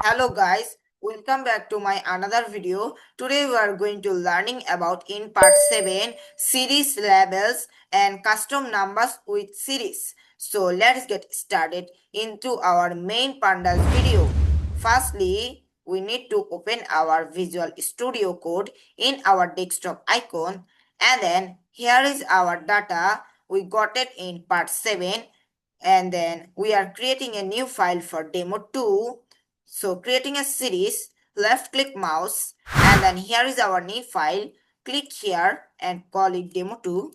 Hello guys, welcome back to my another video. Today we are going to learning about in part 7 series labels and custom numbers with series. So let's get started into our main pandas video. Firstly, we need to open our Visual Studio Code in our desktop icon, and then here is our data. We got it in part 7, and then we are creating a new file for demo 2. So creating a series, left click mouse, and then here is our new file. Click here and call it demo2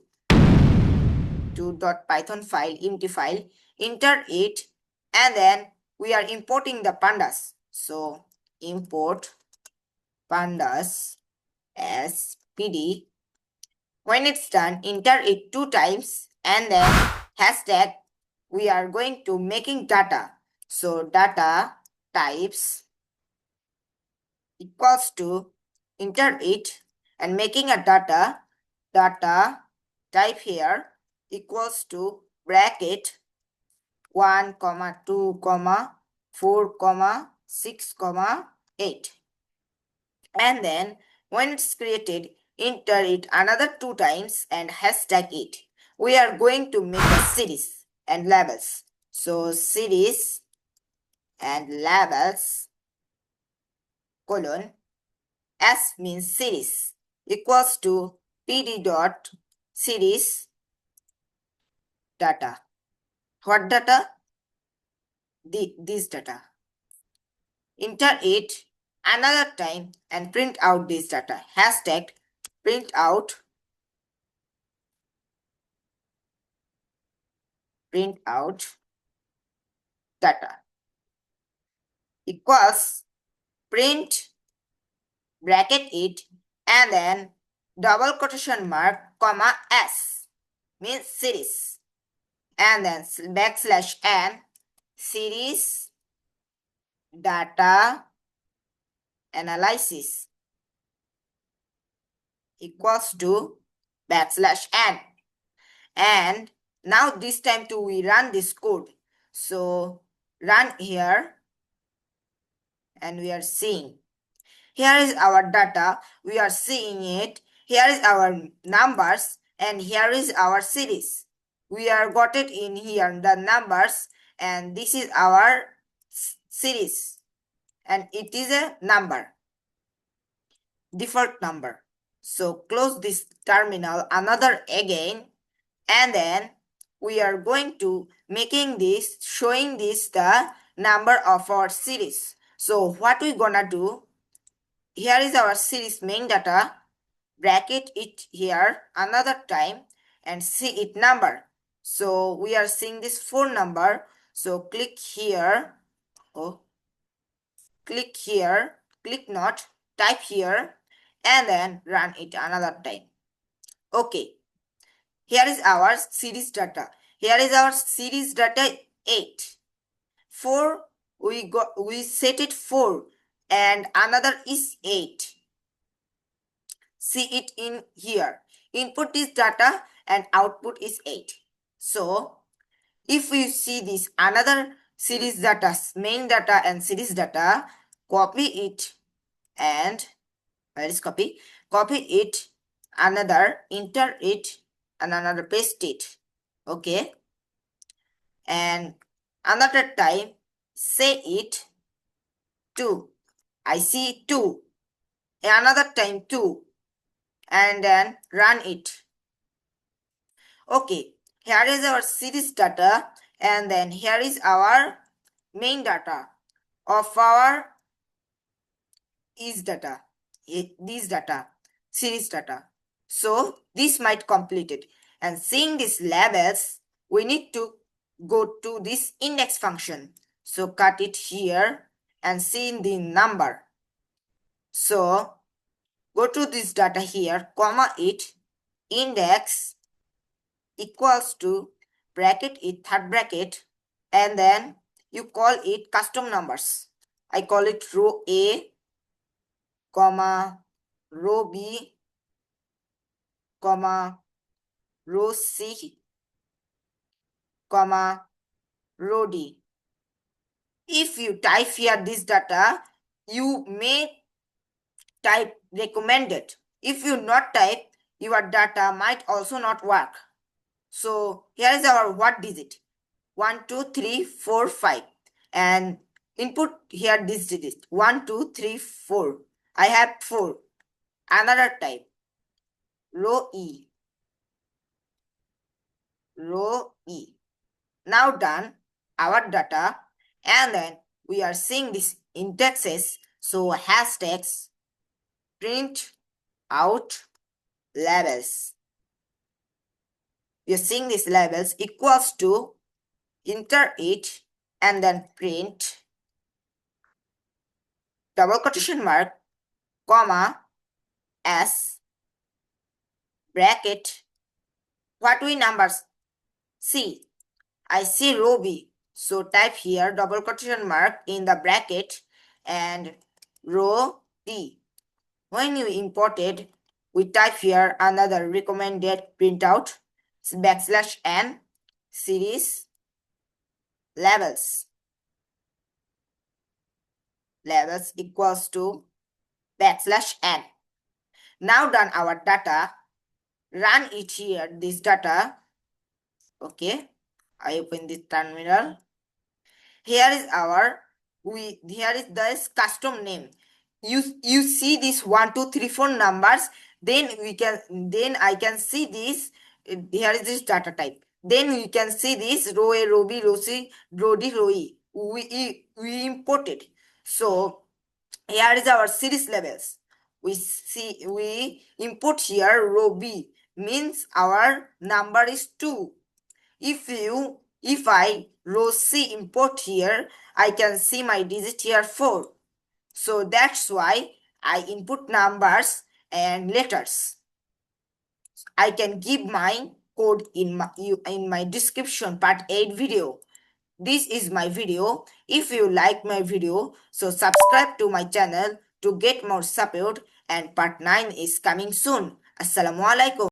.python file, empty file. Enter it, and then we are importing the pandas. So import pandas as pd. When it's done, enter it 2 times, and then hashtag. We are going to making data. So data types equals to, enter it and making a data type here equals to bracket 1 comma 2 comma 4 comma 6 comma 8, and then when it's created, enter it another 2 times and hashtag it. We are going to make a series and labels. So series and labels colon S means series equals to pd dot series data. What data? This data. Enter it another time and print out this data. Hashtag print out data equals print bracket it and then double quotation mark comma s means series, and then backslash n series data analysis equals to backslash n. And now this time too we run this code. So run here, and we are seeing here is our data. We are seeing it. Here is our numbers, and here is our series. We are got it in here, the numbers, and this is our series, and it is a number, default number. So close this terminal another again, and then we are going to making this, showing this the number of our series. So what we gonna do, here is our series main data, bracket it here another time and see it number. So we are seeing this 4 number. So click here, click not, type here, and then run it another time. Okay, here is our series data. Here is our series data 8. 4, we set it 4, and another is 8. See it in here. Input is data and output is 8. So if we see this another series data, main data and series data, copy it and let's copy it, another, enter it, and another paste it. Okay, and another time say it 2. I see 2. Another time 2, and then run it. Okay, here is our series data, and then here is our main data of our is data, this data, series data. So this might complete it. And seeing these labels, we need to go to this index function. So cut it here and see the number. So go to this data here, comma it, index equals to bracket it, third bracket, and then you call it custom numbers. I call it row A, comma row B, comma row C, comma row D. If you type here this data, you may type recommended. If you not type, your data might also not work. So here is our what digit. 1, 2, 3, 4, 5. And input here this digit. 1, 2, 3, 4. I have 4. Another type. Row E. Row E. Now done our data, and then we are seeing this indexes. So hashtags print out labels. We are seeing these labels equals to enter it and then print double quotation mark, comma, s, bracket. What we numbers see? I see row B. So type here double quotation mark in the bracket and row D. When you import it, we type here another recommended printout \n series labels. Labels equals to \n. Now done our data, run it here, this data. Okay, I open this terminal. Here is this custom name. You see this 1, 2, 3, 4 numbers. Then I can see this. Here is this data type. Then we can see this row A, row B, row C, row D, row E. We imported. So here is our series labels. We input here row B, means our number is 2. If I row C import here, I can see my digit here 4. So that's why I input numbers and letters. I can give my code in my description part 8 video. This is my video. If you like my video, so subscribe to my channel to get more support, and part 9 is coming soon. Assalamualaikum.